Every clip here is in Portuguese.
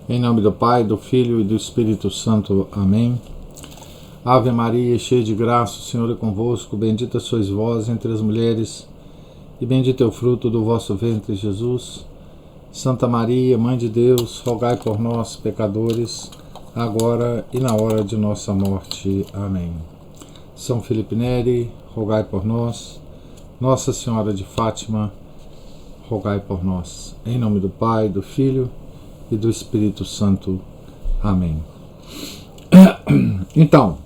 Em nome do Pai, do Filho e do Espírito Santo. Amém. Ave Maria, cheia de graça, o Senhor é convosco. Bendita sois vós entre as mulheres, e bendito é o fruto do vosso ventre, Jesus. Santa Maria, Mãe de Deus, rogai por nós, pecadores, agora e na hora de nossa morte. Amém. São Felipe Neri, rogai por nós. Nossa Senhora de Fátima, rogai por nós. Em nome do Pai, do Filho e do Espírito Santo. Amém. Então,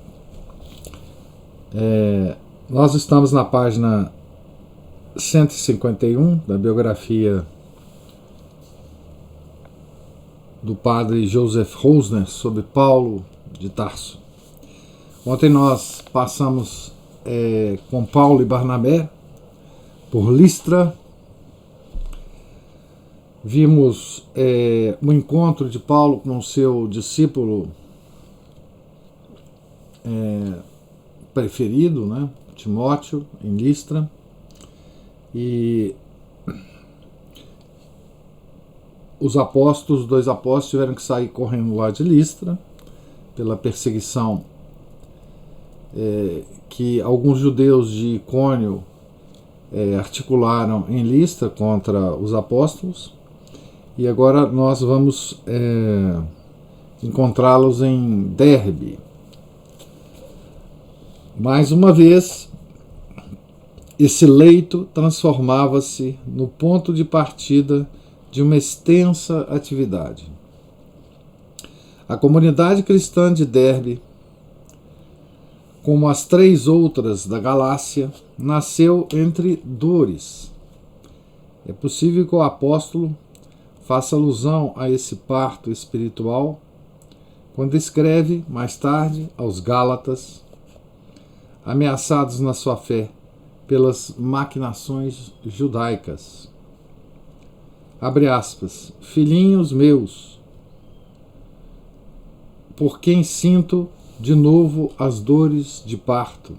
nós estamos na página 151 da biografia do padre Joseph Rosner sobre Paulo de Tarso. Ontem nós passamos com Paulo e Barnabé por Listra. Vimos o encontro de Paulo com o seu discípulo preferido, né, Timóteo, em Listra. E os dois apóstolos tiveram que sair correndo lá de Listra pela perseguição que alguns judeus de Icônio articularam em Listra contra os apóstolos. E agora nós vamos encontrá-los em Derbe. Mais uma vez, esse leito transformava-se no ponto de partida de uma extensa atividade. A comunidade cristã de Derbe, como as 3 outras da Galácia, nasceu entre dores. É possível que o apóstolo faça alusão a esse parto espiritual quando escreve, mais tarde, aos Gálatas, ameaçados na sua fé pelas maquinações judaicas. Abre aspas. Filhinhos meus, por quem sinto de novo as dores de parto,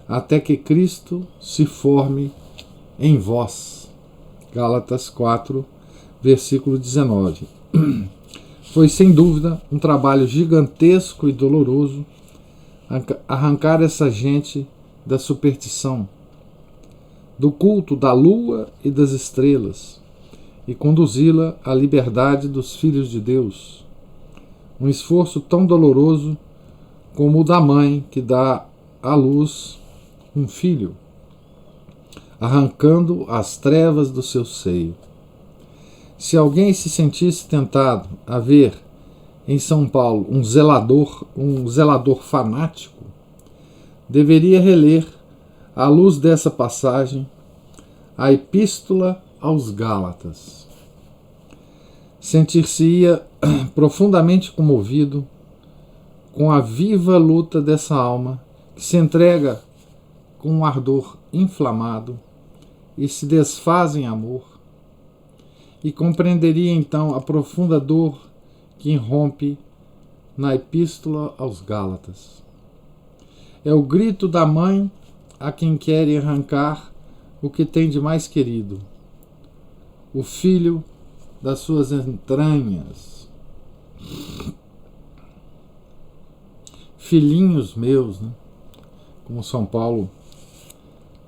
até que Cristo se forme em vós. Gálatas 4, versículo 19. Foi sem dúvida um trabalho gigantesco e doloroso arrancar essa gente da superstição, do culto da lua e das estrelas, e conduzi-la à liberdade dos filhos de Deus. Um esforço tão doloroso como o da mãe que dá à luz um filho, arrancando as trevas do seu seio. Se alguém se sentisse tentado a ver em São Paulo um zelador fanático, deveria reler, à luz dessa passagem, a Epístola aos Gálatas. Sentir-se-ia profundamente comovido com a viva luta dessa alma que se entrega com um ardor inflamado e se desfaz em amor, e compreenderia então a profunda dor que irrompe na Epístola aos Gálatas. É o grito da mãe a quem quer arrancar o que tem de mais querido, o filho das suas entranhas. Filhinhos meus, né? Como São Paulo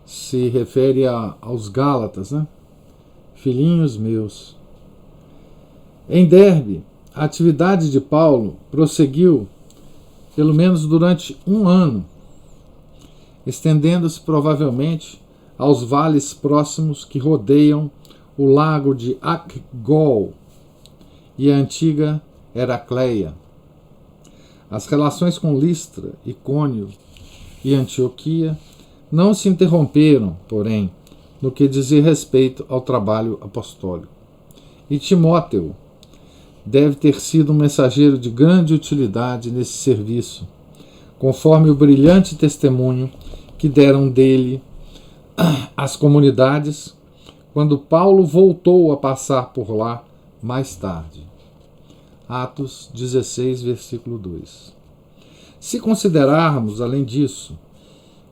se refere aos Gálatas, né? Filhinhos meus. Em Derbe, a atividade de Paulo prosseguiu pelo menos durante 1 ano, estendendo-se provavelmente aos vales próximos que rodeiam o lago de Acgol e a antiga Heracleia. As relações com Listra, Icônio e Antioquia não se interromperam, porém, no que dizia respeito ao trabalho apostólico. E Timóteo deve ter sido um mensageiro de grande utilidade nesse serviço, conforme o brilhante testemunho que deram dele as comunidades quando Paulo voltou a passar por lá mais tarde. Atos 16, versículo 2. Se considerarmos, além disso,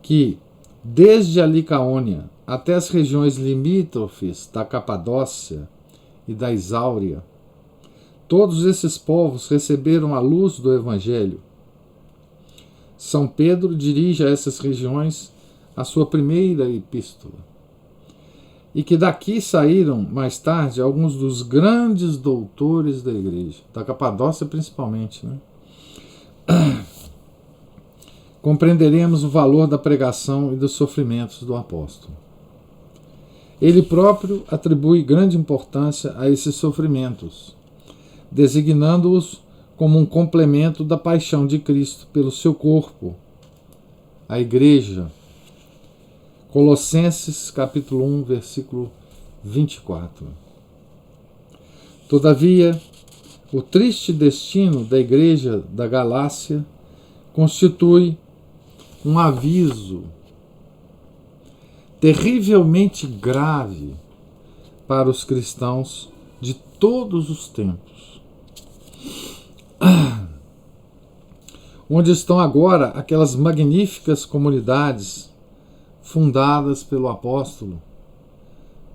que desde a Licaônia até as regiões limítrofes da Capadócia e da Isáuria, Todos esses povos receberam a luz do Evangelho. São Pedro dirige a essas regiões a sua primeira epístola. E que daqui saíram, mais tarde, alguns dos grandes doutores da igreja, da Capadócia principalmente, né? Compreenderemos o valor da pregação e dos sofrimentos do apóstolo. Ele próprio atribui grande importância a esses sofrimentos, designando-os como um complemento da paixão de Cristo pelo seu corpo, a igreja. Colossenses capítulo 1, versículo 24. Todavia, o triste destino da igreja da Galácia constitui um aviso terrivelmente grave para os cristãos de todos os tempos. Onde estão agora aquelas magníficas comunidades fundadas pelo apóstolo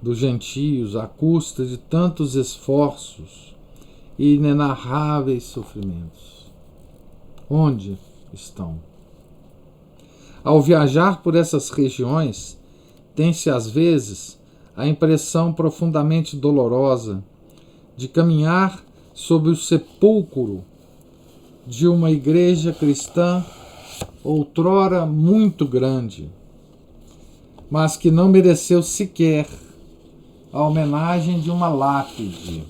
dos gentios à custa de tantos esforços e inenarráveis sofrimentos? Onde estão? Ao viajar por essas regiões, tem-se às vezes a impressão profundamente dolorosa de caminhar sob o sepulcro de uma igreja cristã outrora muito grande, mas que não mereceu sequer a homenagem de uma lápide.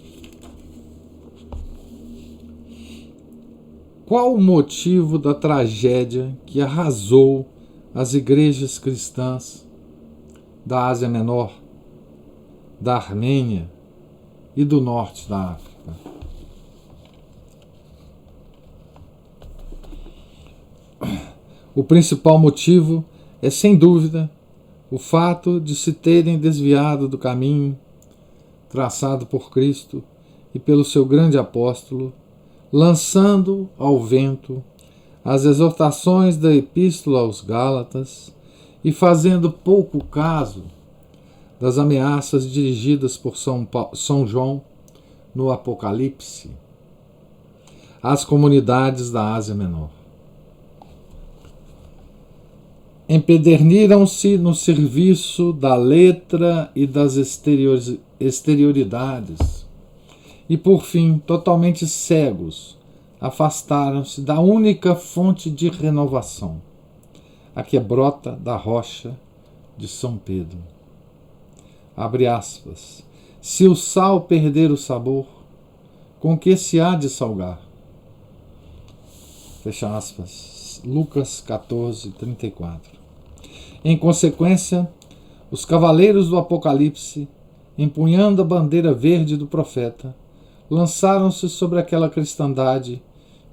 Qual o motivo da tragédia que arrasou as igrejas cristãs da Ásia Menor, da Armênia e do norte da África? O principal motivo é, sem dúvida, o fato de se terem desviado do caminho traçado por Cristo e pelo seu grande apóstolo, lançando ao vento as exortações da Epístola aos Gálatas e fazendo pouco caso das ameaças dirigidas por São João no Apocalipse às comunidades da Ásia Menor. Empederniram-se no serviço da letra e das exterioridades e, por fim, totalmente cegos, afastaram-se da única fonte de renovação, a que brota da rocha de São Pedro. Abre aspas. Se o sal perder o sabor, com que se há de salgar? Fecha aspas. Lucas 14, 34. Em consequência, os cavaleiros do Apocalipse, empunhando a bandeira verde do profeta, lançaram-se sobre aquela cristandade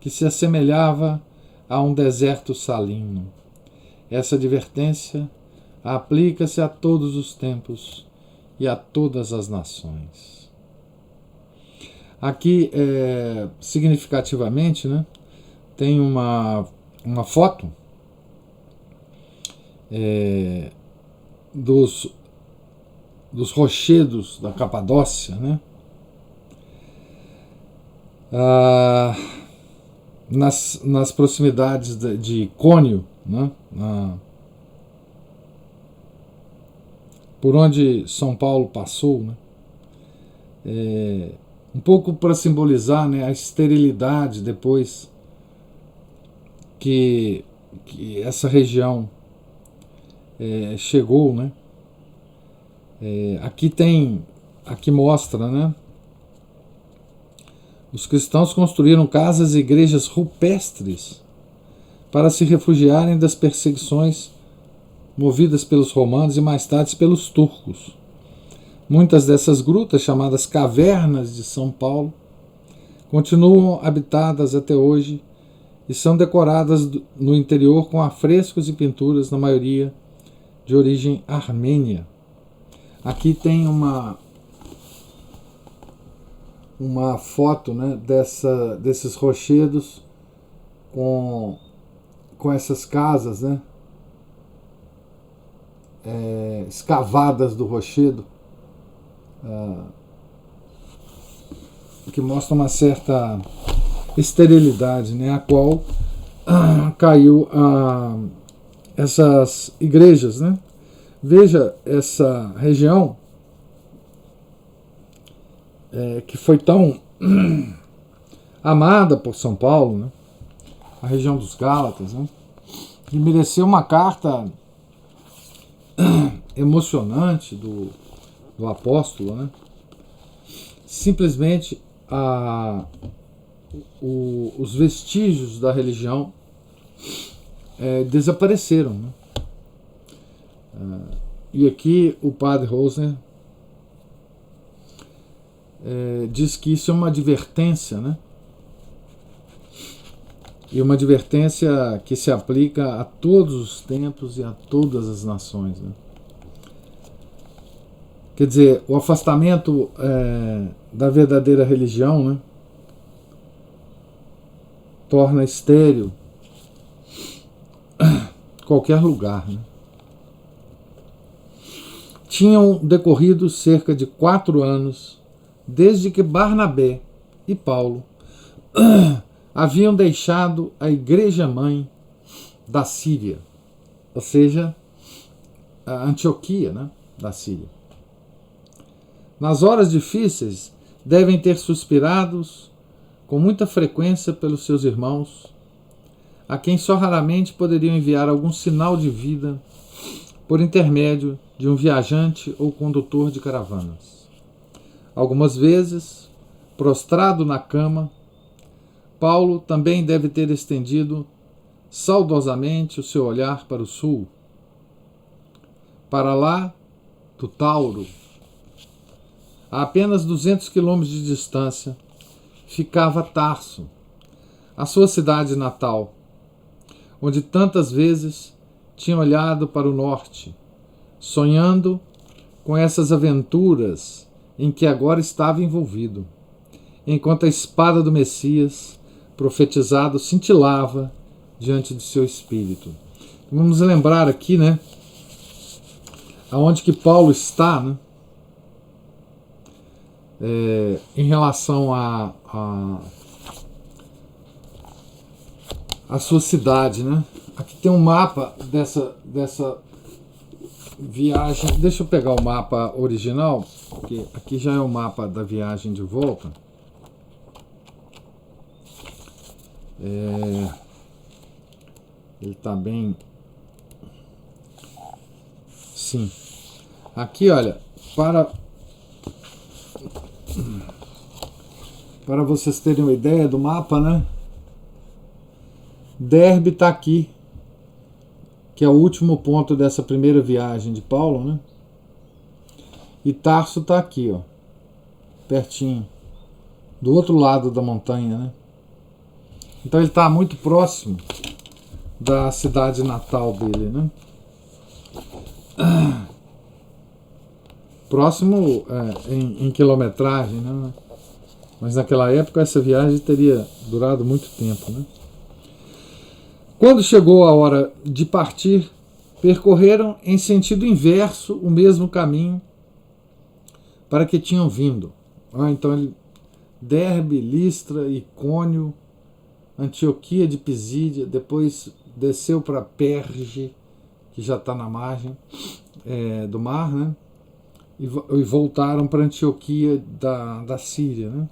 que se assemelhava a um deserto salino. Essa advertência aplica-se a todos os tempos e a todas as nações. Aqui, significativamente, né, tem uma foto dos rochedos da Capadócia, né? Nas proximidades de Cônio, né? Por onde São Paulo passou, né? Um pouco para simbolizar, né, a esterilidade depois que essa região chegou, né? Aqui mostra, né? Os cristãos construíram casas e igrejas rupestres para se refugiarem das perseguições movidas pelos romanos e mais tarde pelos turcos. Muitas dessas grutas, chamadas cavernas de São Paulo, continuam habitadas até hoje e são decoradas no interior com afrescos e pinturas, na maioria de origem armênia. Aqui tem uma foto, né, desses rochedos com essas casas, né, escavadas do rochedo. que mostra uma certa esterilidade, né, a qual caiu essas igrejas, né? Veja essa região que foi tão amada por São Paulo, né? A região dos Gálatas, né? Que mereceu uma carta emocionante do apóstolo, né? Simplesmente os vestígios da religião desapareceram, né? E aqui o padre Rosner diz que isso é uma advertência, né? E uma advertência que se aplica a todos os tempos e a todas as nações, né? Quer dizer, o afastamento da verdadeira religião, né, torna estéril qualquer lugar, né? Tinham decorrido cerca de 4 anos desde que Barnabé e Paulo haviam deixado a igreja-mãe da Síria, ou seja, a Antioquia, né, da Síria. Nas horas difíceis, devem ter suspirado com muita frequência pelos seus irmãos, a quem só raramente poderiam enviar algum sinal de vida por intermédio de um viajante ou condutor de caravanas. Algumas vezes, prostrado na cama, Paulo também deve ter estendido saudosamente o seu olhar para o sul, para lá do Tauro. A apenas 200 quilômetros de distância ficava Tarso, a sua cidade natal, onde tantas vezes tinha olhado para o norte, sonhando com essas aventuras em que agora estava envolvido, enquanto a espada do Messias profetizado cintilava diante de seu espírito. Vamos lembrar aqui, né, aonde que Paulo está, né, em relação a sua cidade, né? Aqui tem um mapa dessa viagem. Deixa eu pegar o mapa original, porque aqui já é o mapa da viagem de volta. Ele está bem. Sim. Aqui, olha, para vocês terem uma ideia do mapa, né? Derbe está aqui, que é o último ponto dessa primeira viagem de Paulo, né? E Tarso está aqui, ó, pertinho, do outro lado da montanha, né? Então ele está muito próximo da cidade natal dele, né? Próximo em quilometragem, né? Mas naquela época essa viagem teria durado muito tempo, né? Quando chegou a hora de partir, percorreram em sentido inverso o mesmo caminho para que tinham vindo. Então, Derbe, Listra, Icônio, Antioquia de Pisídia, depois desceu para Perge, que já está na margem do mar, né? E voltaram para Antioquia da Síria, né?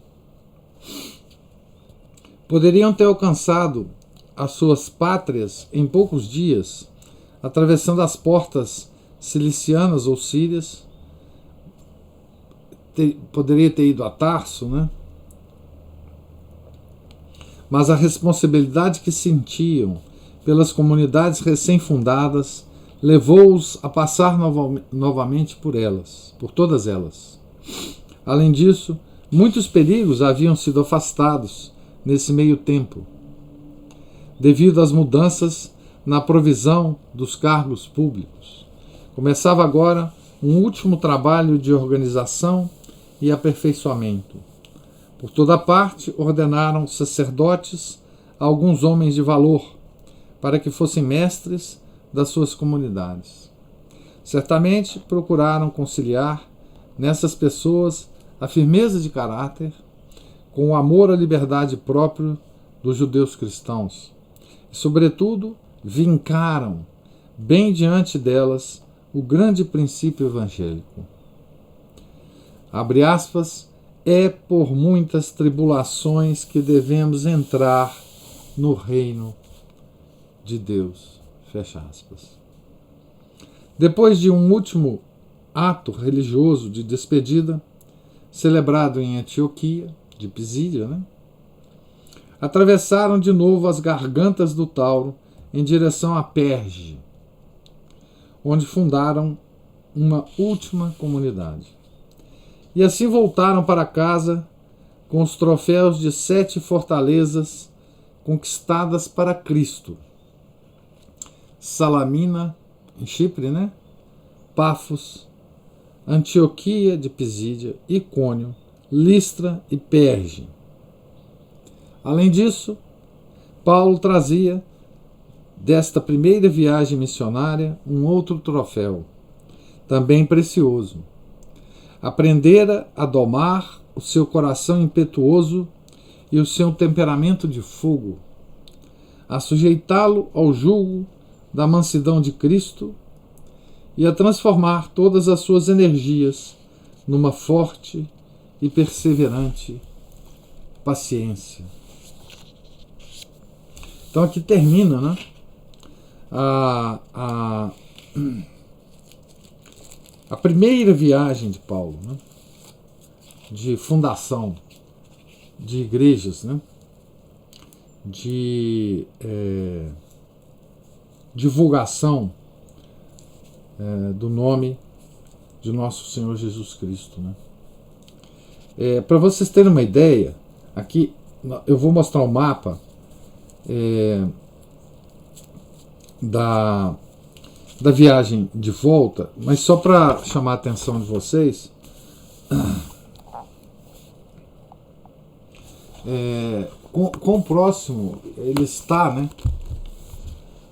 Poderiam ter alcançado as suas pátrias em poucos dias, atravessando as portas cilicianas ou sírias. Poderia ter ido a Tarso, né? Mas a responsabilidade que sentiam pelas comunidades recém-fundadas levou-os a passar novamente por todas elas. Além disso, muitos perigos haviam sido afastados nesse meio tempo, devido às mudanças na provisão dos cargos públicos. Começava agora um último trabalho de organização e aperfeiçoamento. Por toda parte, ordenaram sacerdotes a alguns homens de valor, para que fossem mestres das suas comunidades. Certamente procuraram conciliar nessas pessoas a firmeza de caráter com o amor à liberdade próprio dos judeus cristãos. E, sobretudo, vincaram, bem diante delas, o grande princípio evangélico. Abre aspas, é por muitas tribulações que devemos entrar no reino de Deus. Fecha aspas. Depois de um último ato religioso de despedida, celebrado em Antioquia, de Pisídia, atravessaram de novo as gargantas do Tauro em direção a Perge, onde fundaram uma última comunidade. E assim voltaram para casa com os troféus de 7 fortalezas conquistadas para Cristo. Salamina, em Chipre, Pafos, Antioquia de Pisídia, Icônio, Listra e Perge. Além disso, Paulo trazia desta primeira viagem missionária um outro troféu, também precioso. Aprendera a domar o seu coração impetuoso e o seu temperamento de fogo, a sujeitá-lo ao jugo da mansidão de Cristo e a transformar todas as suas energias numa forte e perseverante paciência. Então aqui termina a primeira viagem de Paulo, de fundação de igrejas, de divulgação do nome de nosso Senhor Jesus Cristo. Para vocês terem uma ideia, aqui eu vou mostrar um mapa da viagem de volta, mas só para chamar a atenção de vocês, quão próximo ele está,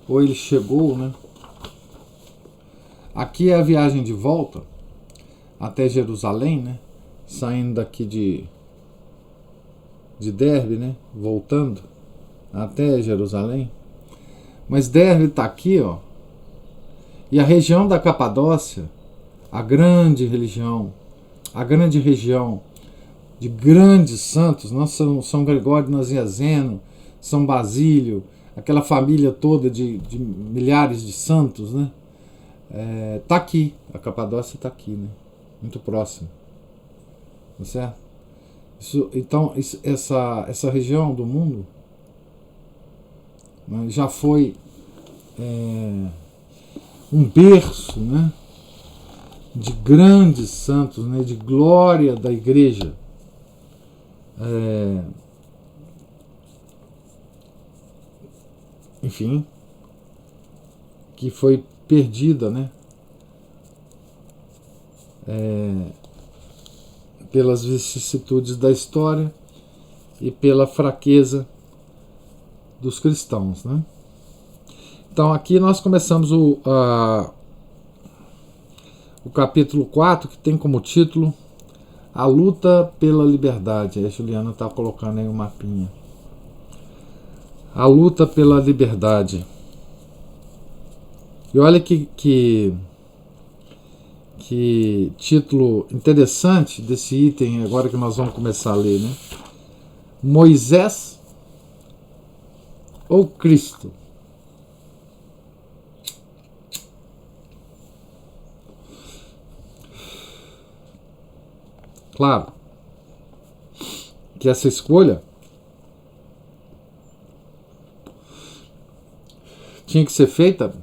ou ele chegou, Aqui é a viagem de volta até Jerusalém, saindo daqui de Derbe, voltando até Jerusalém. Mas Derbe está aqui, e a região da Capadócia, a grande região de grandes santos, São Gregório de Nazianzeno, São Basílio, aquela família toda de milhares de santos, tá aqui, a Capadócia está aqui, muito próximo, tá certo? Então essa região do mundo já foi um berço, de grandes santos, de glória da igreja, enfim, que foi perdida, pelas vicissitudes da história e pela fraqueza dos cristãos, Então aqui nós começamos o capítulo 4, que tem como título A Luta pela Liberdade. Aí a Juliana está colocando aí um mapinha. A Luta pela Liberdade. E olha que título interessante desse item, agora que nós vamos começar a ler, Moisés ou Cristo? Claro que essa escolha tinha que ser feita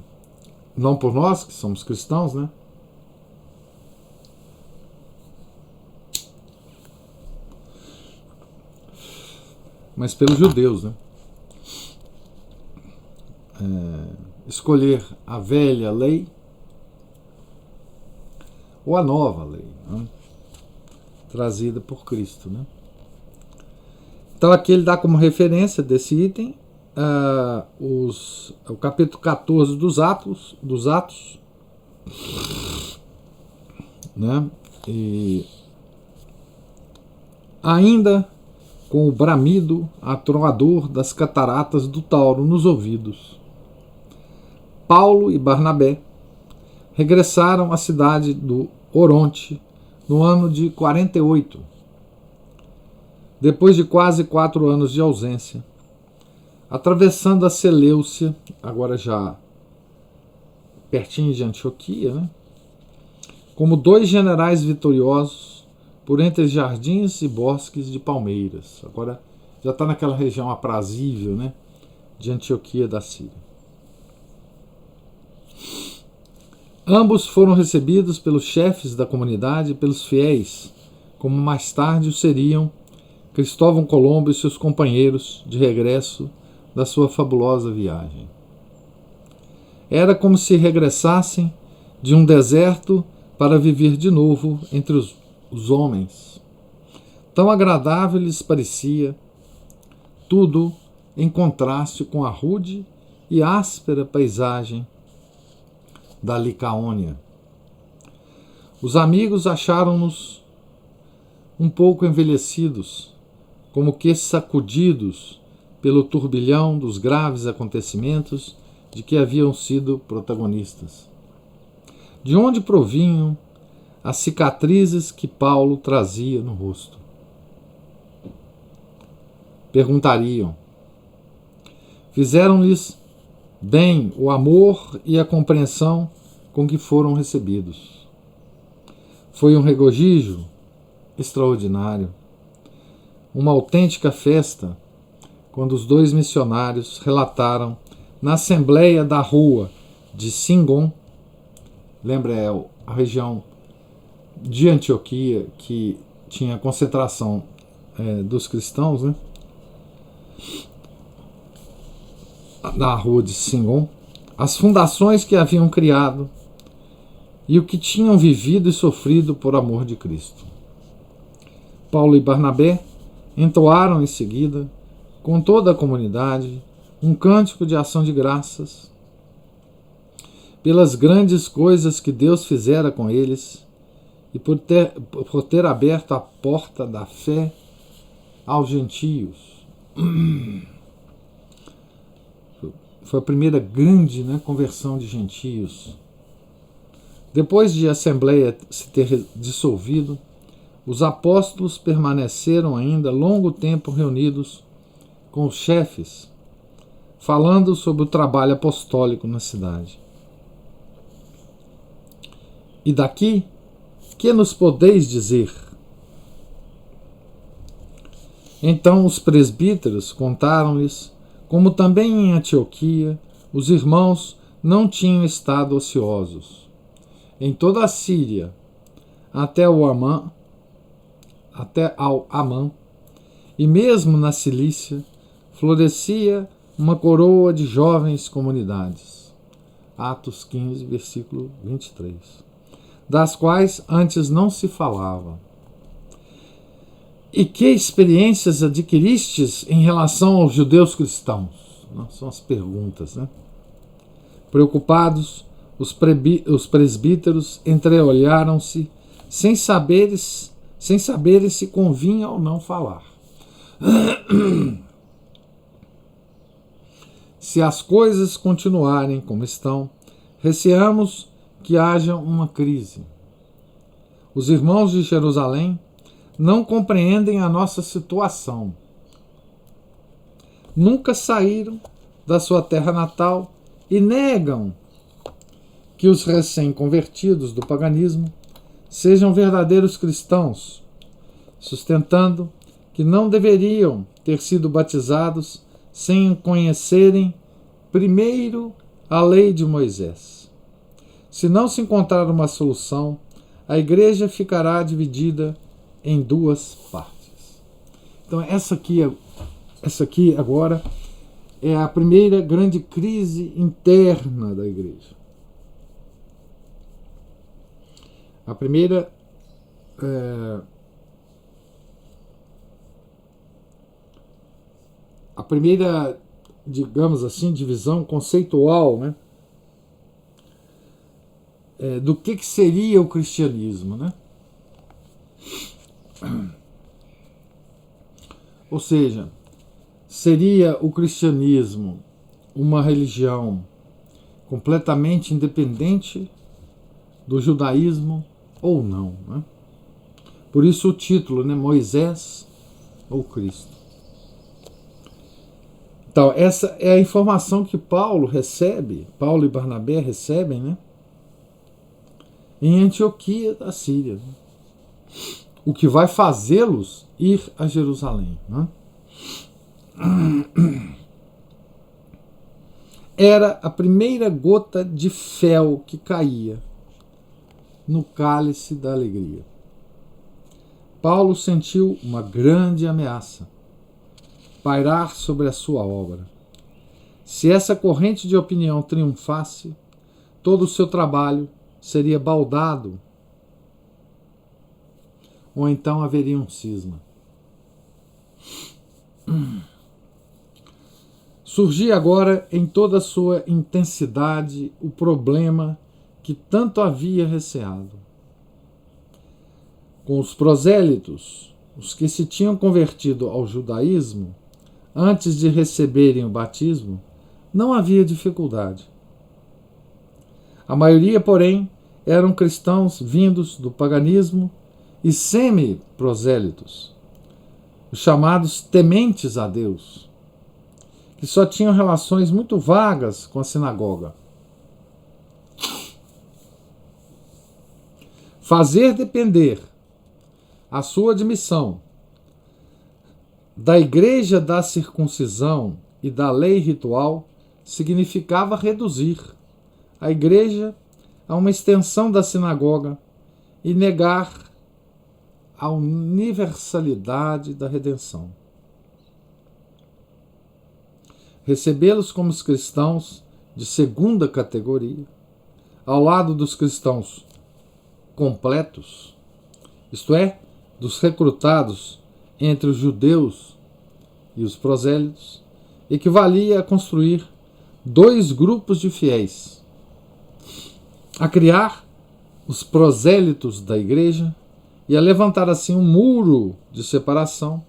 não por nós, que somos cristãos, mas pelos judeus, escolher a velha lei ou a nova lei, trazida por Cristo, Então aqui ele dá como referência desse item o capítulo 14 dos Atos, E ainda com o bramido atroador das cataratas do Tauro nos ouvidos. Paulo e Barnabé regressaram à cidade do Oronte no ano de 48, depois de quase 4 anos de ausência, atravessando a Seleucia, agora já pertinho de Antioquia, né? Como 2 generais vitoriosos por entre jardins e bosques de palmeiras. Agora já está naquela região aprazível, né, de Antioquia da Síria. Ambos foram recebidos pelos chefes da comunidade e pelos fiéis, como mais tarde o seriam Cristóvão Colombo e seus companheiros de regresso da sua fabulosa viagem. Era como se regressassem de um deserto para viver de novo entre os homens. Tão agradável lhes parecia, tudo em contraste com a rude e áspera paisagem da Licaônia. Os amigos acharam-nos um pouco envelhecidos, como que sacudidos pelo turbilhão dos graves acontecimentos de que haviam sido protagonistas. De onde provinham as cicatrizes que Paulo trazia no rosto? Perguntariam. Fizeram-lhes bem o amor e a compreensão com que foram recebidos. Foi um regozijo extraordinário, uma autêntica festa, quando os 2 missionários relataram na Assembleia da Rua de Singon, lembra, é a região de Antioquia que tinha concentração dos cristãos, né? Na Rua de Singon, as fundações que haviam criado e o que tinham vivido e sofrido por amor de Cristo. Paulo e Barnabé entoaram em seguida, com toda a comunidade, um cântico de ação de graças pelas grandes coisas que Deus fizera com eles e por ter aberto a porta da fé aos gentios. Foi a primeira grande, né, conversão de gentios. Depois de a Assembleia se ter dissolvido, os apóstolos permaneceram ainda longo tempo reunidos com os chefes, falando sobre o trabalho apostólico na cidade. E daqui, que nos podeis dizer? Então os presbíteros contaram-lhes como também em Antioquia os irmãos não tinham estado ociosos. Em toda a Síria, até ao Amã, e mesmo na Cilícia, florescia uma coroa de jovens comunidades. Atos 15, versículo 23. Das quais antes não se falava. E que experiências adquiristes em relação aos judeus cristãos? São as perguntas, né? Preocupados, os presbíteros entreolharam-se, sem saberem se convinha ou não falar. Se as coisas continuarem como estão, receamos que haja uma crise. Os irmãos de Jerusalém não compreendem a nossa situação. Nunca saíram da sua terra natal e negam que os recém-convertidos do paganismo sejam verdadeiros cristãos, sustentando que não deveriam ter sido batizados sem conhecerem primeiro a lei de Moisés. Se não se encontrar uma solução, a igreja ficará dividida em 2 partes. Então essa aqui agora é a primeira grande crise interna da igreja. A primeira digamos assim, divisão conceitual, né, do que seria o cristianismo, né? Ou seja, seria o cristianismo uma religião completamente independente do judaísmo ou não, né? Por isso o título, né? Moisés ou Cristo. Então, essa é a informação que Paulo e Barnabé recebem, né? Em Antioquia da Síria. O que vai fazê-los ir a Jerusalém, né? Era a primeira gota de fel que caía no cálice da alegria. Paulo sentiu uma grande ameaça pairar sobre a sua obra. Se essa corrente de opinião triunfasse, todo o seu trabalho seria baldado, ou então haveria um cisma. Surgia agora em toda a sua intensidade o problema que tanto havia receado. Com os prosélitos, os que se tinham convertido ao judaísmo, antes de receberem o batismo, não havia dificuldade. A maioria, porém, eram cristãos vindos do paganismo e semi-prosélitos, os chamados tementes a Deus, que só tinham relações muito vagas com a sinagoga. Fazer depender a sua admissão da igreja da circuncisão e da lei ritual significava reduzir a igreja a uma extensão da sinagoga e negar a universalidade da redenção. Recebê-los como os cristãos de segunda categoria, ao lado dos cristãos completos, isto é, dos recrutados entre os judeus e os prosélitos, equivalia a construir dois grupos de fiéis, a criar os prosélitos da igreja e a levantar assim um muro de separação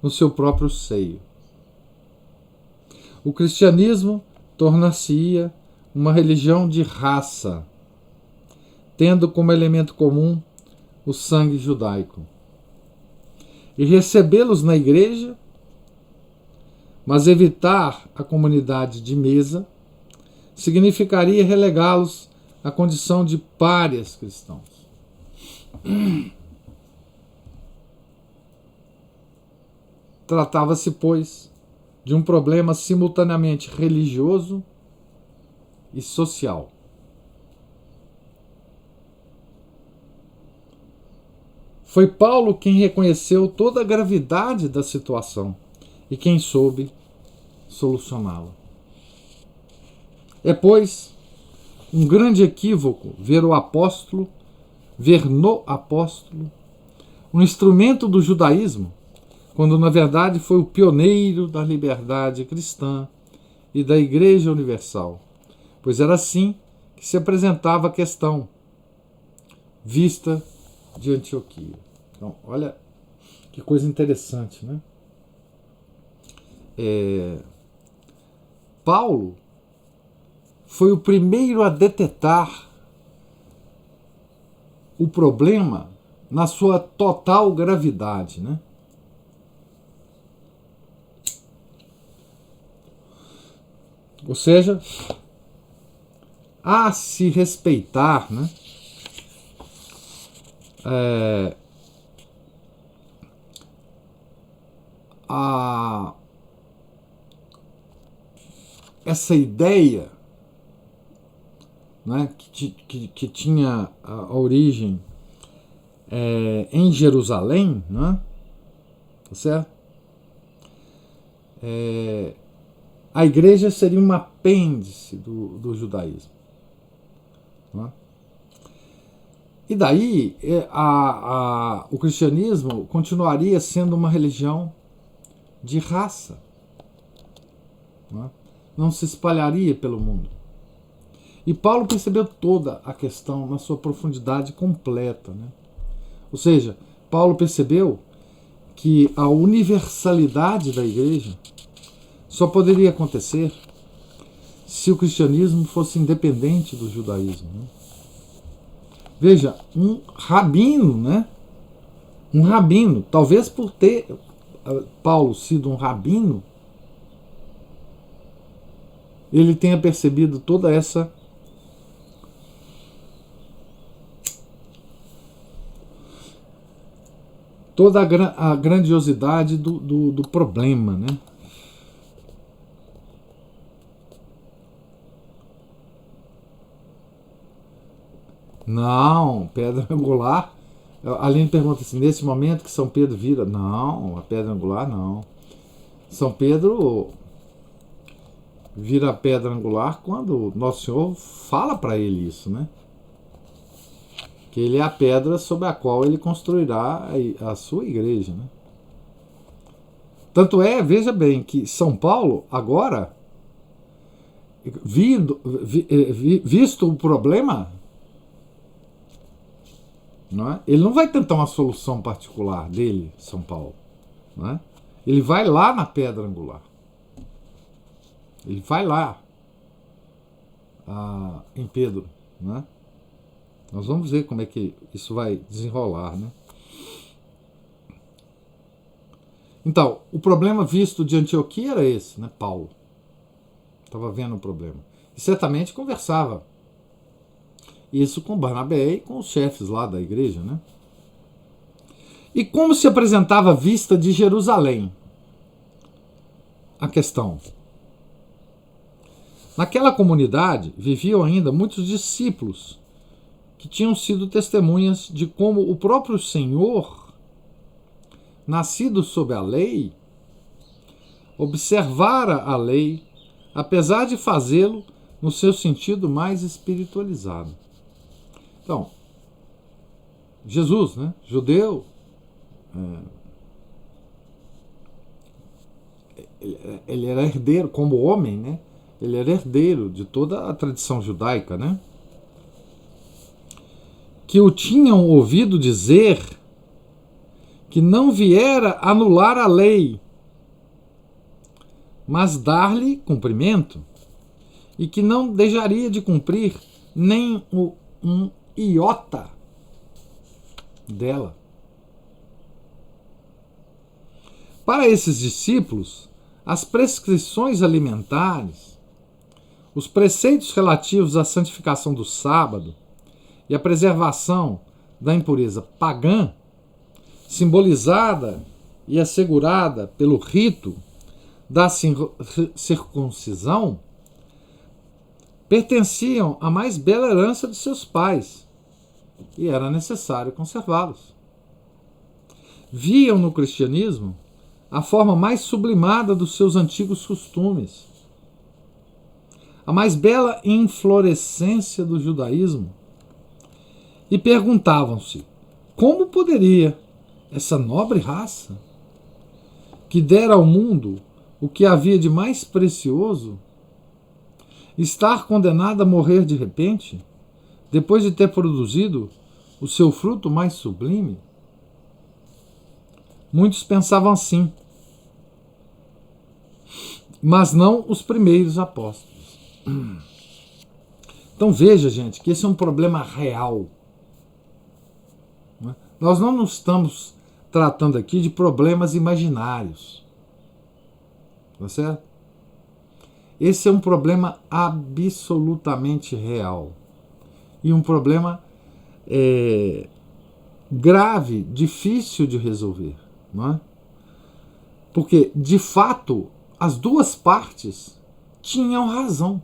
no seu próprio seio. O cristianismo tornar-se-ia uma religião de raça, tendo como elemento comum o sangue judaico. E recebê-los na igreja, mas evitar a comunidade de mesa, significaria relegá-los à condição de párias cristãos. Tratava-se, pois, de um problema simultaneamente religioso e social. Foi Paulo quem reconheceu toda a gravidade da situação e quem soube solucioná-la. É, pois, um grande equívoco ver no apóstolo um instrumento do judaísmo, quando na verdade foi o pioneiro da liberdade cristã e da Igreja Universal, pois era assim que se apresentava a questão vista de Antioquia. Então, olha que coisa interessante, né? Paulo foi o primeiro a detectar o problema na sua total gravidade, né? Ou seja, a se respeitar, né? Essa ideia, né, que tinha a origem em Jerusalém, né, tá certo? A igreja seria um apêndice do judaísmo. Né? E daí o cristianismo continuaria sendo uma religião de raça. Né? Não se espalharia pelo mundo. E Paulo percebeu toda a questão na sua profundidade completa. Né? Ou seja, Paulo percebeu que a universalidade da igreja só poderia acontecer se o cristianismo fosse independente do judaísmo. Né? Veja, um rabino, né? Um rabino, talvez por ter Paulo sido um rabino, ele tenha percebido toda essa a grandiosidade do problema, né? Não, pedra angular. A Aline pergunta assim, nesse momento que São Pedro vira. Não, a pedra angular não. São Pedro vira a pedra angular quando Nosso Senhor fala para ele isso, né? Que ele é a pedra sobre a qual ele construirá a sua igreja, né? Tanto é, veja bem, que São Paulo agora, visto o problema, não é? Ele não vai tentar uma solução particular dele, São Paulo. Não é? Ele vai lá na pedra angular. Ele vai lá em Pedro. Não é? Nós vamos ver como é que isso vai desenrolar. Né? Então, o problema visto de Antioquia era esse, né? Paulo estava vendo o problema. E certamente conversava isso com Barnabé e com os chefes lá da igreja, né? E como se apresentava a vista de Jerusalém? A questão. Naquela comunidade viviam ainda muitos discípulos que tinham sido testemunhas de como o próprio Senhor, nascido sob a lei, observara a lei, apesar de fazê-lo no seu sentido mais espiritualizado. Então, Jesus, né, judeu, ele era herdeiro, como homem, né, ele era herdeiro de toda a tradição judaica, né, que o tinham ouvido dizer que não viera anular a lei, mas dar-lhe cumprimento, e que não deixaria de cumprir nem um iota dela. Para esses discípulos, as prescrições alimentares, os preceitos relativos à santificação do sábado e à preservação da impureza pagã, simbolizada e assegurada pelo rito da circuncisão, pertenciam à mais bela herança de seus pais e era necessário conservá-los. Viam no cristianismo a forma mais sublimada dos seus antigos costumes, a mais bela inflorescência do judaísmo, e perguntavam-se como poderia essa nobre raça, que dera ao mundo o que havia de mais precioso, estar condenada a morrer de repente, depois de ter produzido o seu fruto mais sublime? Muitos pensavam assim, mas não os primeiros apóstolos. Então veja, gente, que esse é um problema real. Nós não estamos tratando aqui de problemas imaginários. Tá certo? Esse é um problema absolutamente real. E um problema grave, difícil de resolver. Não é? Porque, de fato, as duas partes tinham razão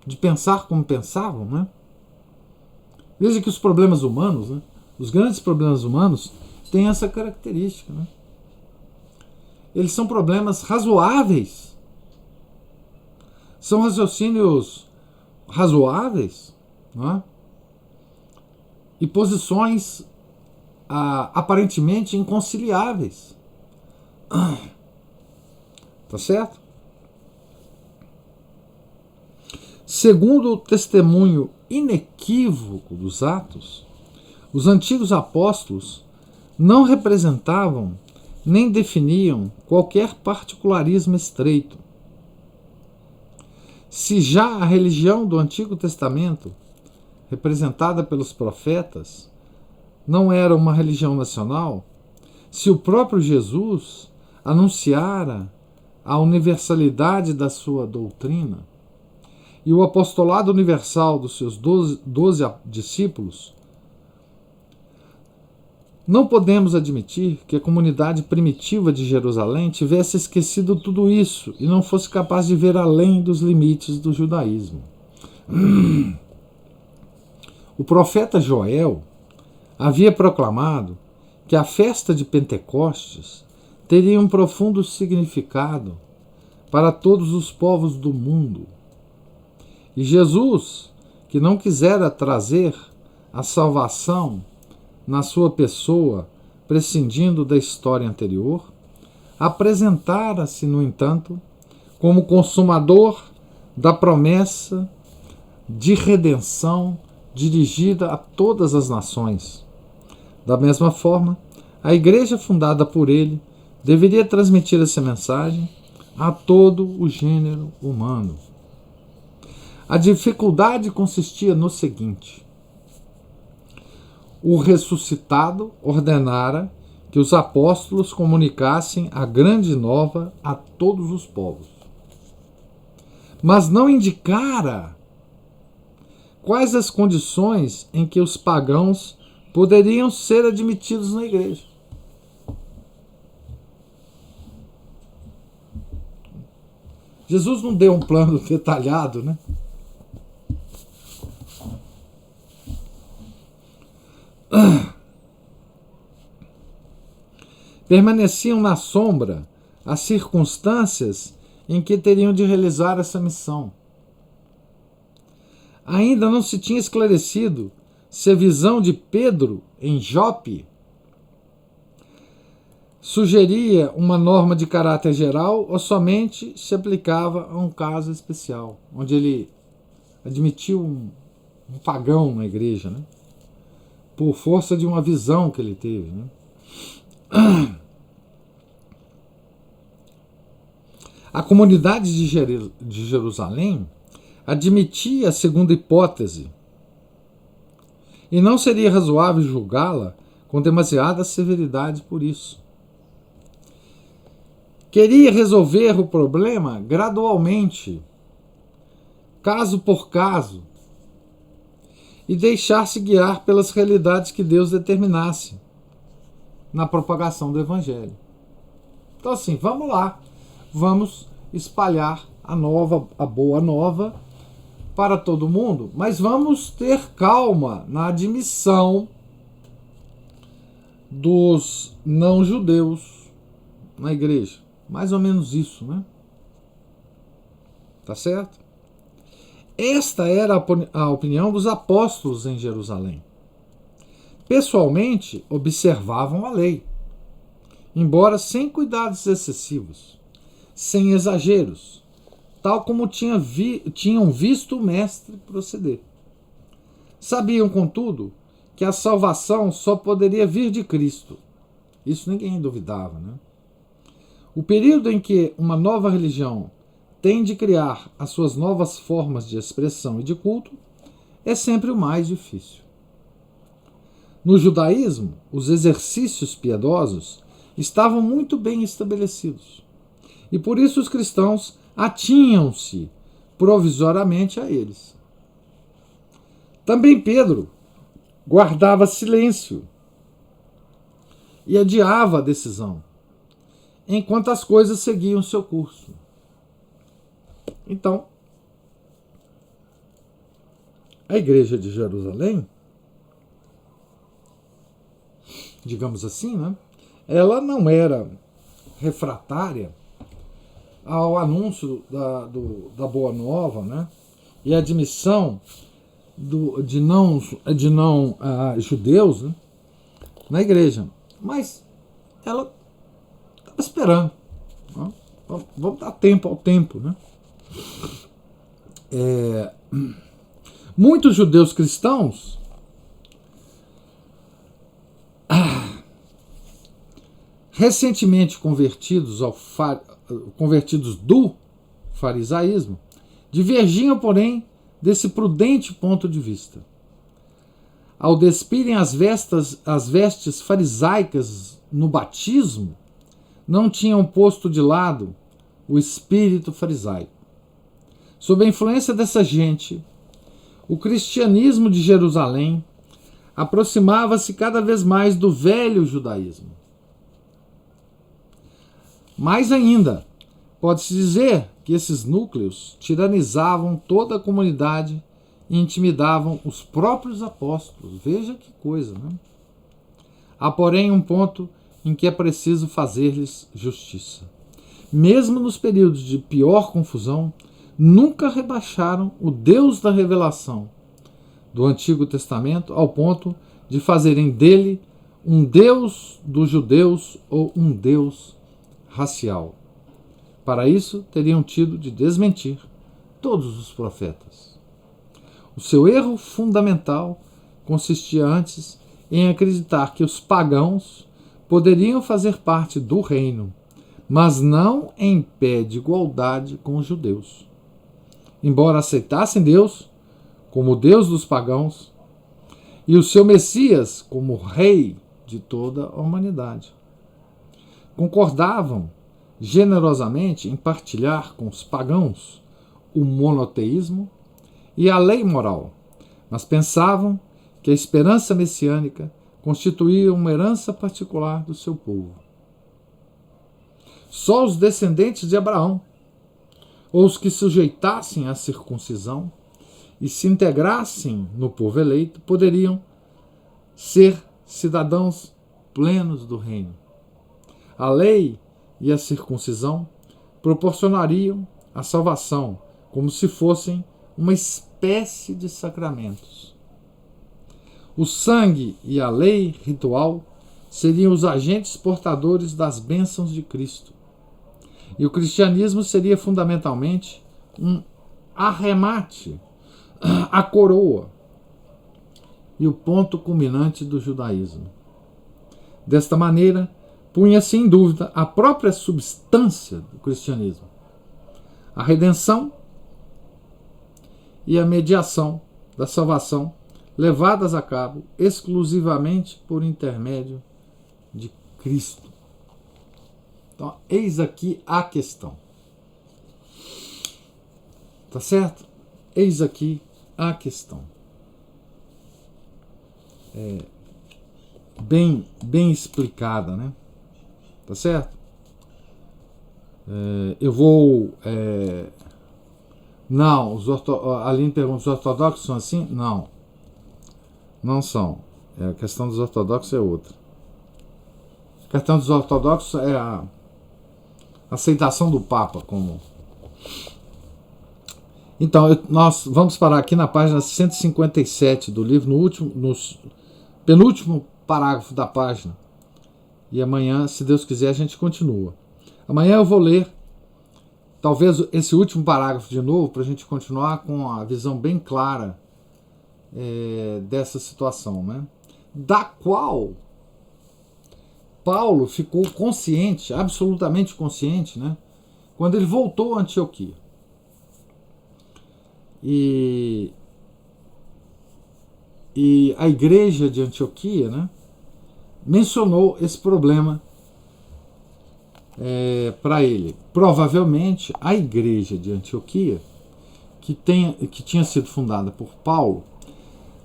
de pensar como pensavam. Né? Veja que os problemas humanos, né, os grandes problemas humanos, têm essa característica. Né? Eles são problemas razoáveis. São raciocínios razoáveis, não é? E posições aparentemente inconciliáveis. Tá certo? Segundo o testemunho inequívoco dos Atos, os antigos apóstolos não representavam nem definiam qualquer particularismo estreito. Se já a religião do Antigo Testamento, representada pelos profetas, não era uma religião nacional, se o próprio Jesus anunciara a universalidade da sua doutrina e o apostolado universal dos seus 12 discípulos, não podemos admitir que a comunidade primitiva de Jerusalém tivesse esquecido tudo isso e não fosse capaz de ver além dos limites do judaísmo. O profeta Joel havia proclamado que a festa de Pentecostes teria um profundo significado para todos os povos do mundo. E Jesus, que não quisera trazer a salvação na sua pessoa, prescindindo da história anterior, apresentara-se, no entanto, como consumador da promessa de redenção dirigida a todas as nações. Da mesma forma, a igreja fundada por ele deveria transmitir essa mensagem a todo o gênero humano. A dificuldade consistia no seguinte: o ressuscitado ordenara que os apóstolos comunicassem a grande nova a todos os povos, mas não indicara quais as condições em que os pagãos poderiam ser admitidos na igreja. Jesus não deu um plano detalhado, né? Permaneciam na sombra as circunstâncias em que teriam de realizar essa missão. Ainda não se tinha esclarecido se a visão de Pedro em Jope sugeria uma norma de caráter geral ou somente se aplicava a um caso especial, onde ele admitiu um pagão na igreja, né? Por força de uma visão que ele teve, né? A comunidade de Jerusalém admitia a segunda hipótese e não seria razoável julgá-la com demasiada severidade por isso. Queria resolver o problema gradualmente, caso por caso, e deixar-se guiar pelas realidades que Deus determinasse na propagação do Evangelho. Então, assim, vamos lá, vamos espalhar a boa nova para todo mundo, mas vamos ter calma na admissão dos não-judeus na igreja. Mais ou menos isso, né? Tá certo? Esta era a opinião dos apóstolos em Jerusalém. Pessoalmente, observavam a lei, embora sem cuidados excessivos, sem exageros, tal como tinham visto o Mestre proceder. Sabiam, contudo, que a salvação só poderia vir de Cristo. Isso ninguém duvidava, né? O período em que uma nova religião tem de criar as suas novas formas de expressão e de culto é sempre o mais difícil. No judaísmo, os exercícios piedosos estavam muito bem estabelecidos, e por isso os cristãos atinham-se provisoriamente a eles. Também Pedro guardava silêncio e adiava a decisão, enquanto as coisas seguiam seu curso. Então, a igreja de Jerusalém, digamos assim, né, ela não era refratária ao anúncio da Boa Nova, né, e a admissão de não judeus, né, na igreja. Mas ela estava esperando. Né? Vamos dar tempo ao tempo. Né? Muitos judeus cristãos recentemente convertidos do farisaísmo, divergiam, porém, desse prudente ponto de vista. Ao despirem as vestes farisaicas no batismo, não tinham posto de lado o espírito farisaico. Sob a influência dessa gente, o cristianismo de Jerusalém aproximava-se cada vez mais do velho judaísmo. Mais ainda, pode-se dizer que esses núcleos tiranizavam toda a comunidade e intimidavam os próprios apóstolos. Veja que coisa, né? Há, porém, um ponto em que é preciso fazer-lhes justiça. Mesmo nos períodos de pior confusão, nunca rebaixaram o Deus da revelação do Antigo Testamento ao ponto de fazerem dele um Deus dos judeus ou um Deus racial. Para isso, teriam tido de desmentir todos os profetas. O seu erro fundamental consistia antes em acreditar que os pagãos poderiam fazer parte do reino, mas não em pé de igualdade com os judeus. Embora aceitassem Deus como o Deus dos pagãos e o seu Messias como rei de toda a humanidade. Concordavam generosamente em partilhar com os pagãos o monoteísmo e a lei moral, mas pensavam que a esperança messiânica constituía uma herança particular do seu povo. Só os descendentes de Abraão, ou os que sujeitassem à circuncisão e se integrassem no povo eleito, poderiam ser cidadãos plenos do reino. A lei e a circuncisão proporcionariam a salvação como se fossem uma espécie de sacramentos. O sangue e a lei ritual seriam os agentes portadores das bênçãos de Cristo. E o cristianismo seria fundamentalmente um arremate à coroa e o ponto culminante do judaísmo. Desta maneira, punha-se em dúvida a própria substância do cristianismo, a redenção e a mediação da salvação levadas a cabo exclusivamente por intermédio de Cristo. Então, eis aqui a questão. Tá certo? Eis aqui a questão. Bem explicada, né? Tá certo? Eu vou... Não, a Aline pergunta, os ortodoxos são assim? Não. Não são. A questão dos ortodoxos é outra. A questão dos ortodoxos é a aceitação do Papa como... Então, nós vamos parar aqui na página 157 do livro, no penúltimo parágrafo da página. E amanhã, se Deus quiser, a gente continua. Amanhã eu vou ler, talvez, esse último parágrafo de novo, para a gente continuar com a visão bem clara dessa situação, né? Da qual Paulo ficou consciente, absolutamente consciente, né? Quando ele voltou a Antioquia. E a igreja de Antioquia, né, mencionou esse problema para ele. Provavelmente a igreja de Antioquia, que tinha sido fundada por Paulo,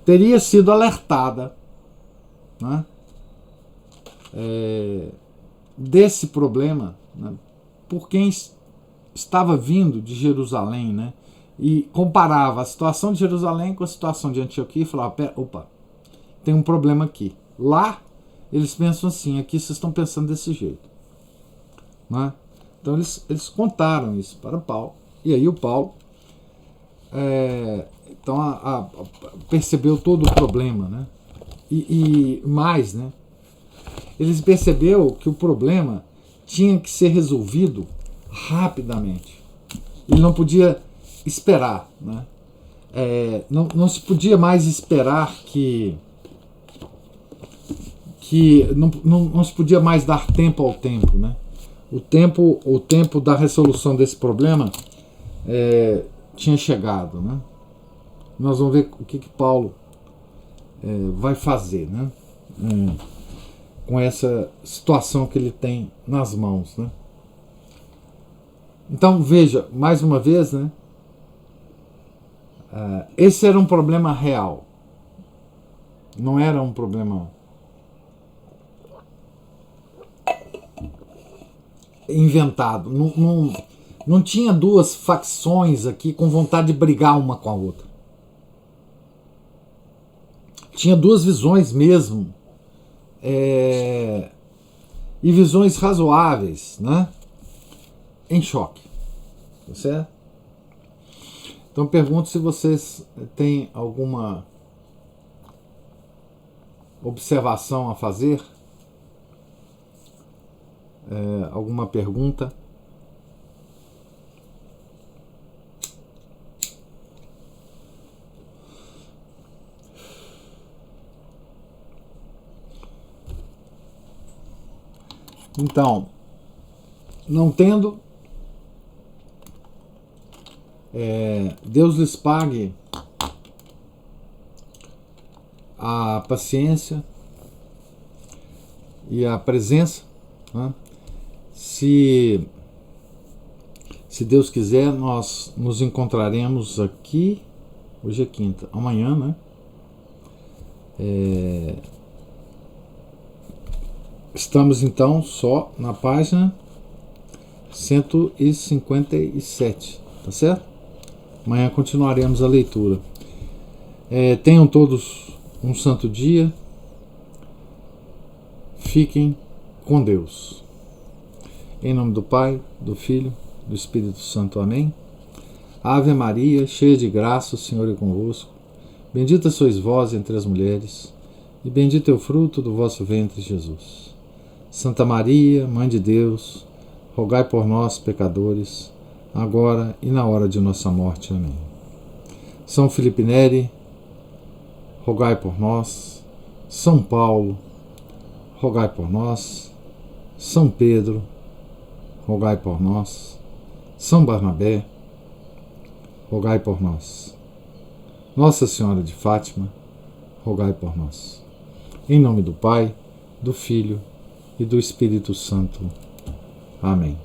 teria sido alertada, né, desse problema, né, por quem estava vindo de Jerusalém, né, e comparava a situação de Jerusalém com a situação de Antioquia e falava, opa, tem um problema aqui. Lá, eles pensam assim, aqui vocês estão pensando desse jeito. Né? Então, eles contaram isso para Paulo, e aí o Paulo percebeu todo o problema. Né? E mais, né? Ele percebeu que o problema tinha que ser resolvido rapidamente. Ele não podia esperar, né? Não se podia mais esperar que que não se podia mais dar tempo ao tempo, né? O tempo da resolução desse problema tinha chegado, né? Nós vamos ver o que Paulo vai fazer, né? Com essa situação que ele tem nas mãos, né? Então veja, mais uma vez, né? Esse era um problema real, não era um problema inventado. Não tinha duas facções aqui com vontade de brigar uma com a outra. Tinha duas visões mesmo, e visões razoáveis, né? Em choque, tá certo? Então pergunto se vocês têm alguma observação a fazer, alguma pergunta. Então, não tendo, Deus lhes pague a paciência e a presença, né? Se Deus quiser, nós nos encontraremos aqui, hoje é quinta, amanhã, né? Estamos então só na página 157, tá certo? Amanhã continuaremos a leitura. Tenham todos um santo dia. Fiquem com Deus. Em nome do Pai, do Filho, do Espírito Santo. Amém. Ave Maria, cheia de graça, o Senhor é convosco. Bendita sois vós entre as mulheres, e bendito é o fruto do vosso ventre, Jesus. Santa Maria, Mãe de Deus, rogai por nós, pecadores, agora e na hora de nossa morte. Amém. São Felipe Neri, rogai por nós. São Paulo, rogai por nós. São Pedro, rogai por nós. São Barnabé, rogai por nós. Nossa Senhora de Fátima, rogai por nós. Em nome do Pai, do Filho e do Espírito Santo. Amém.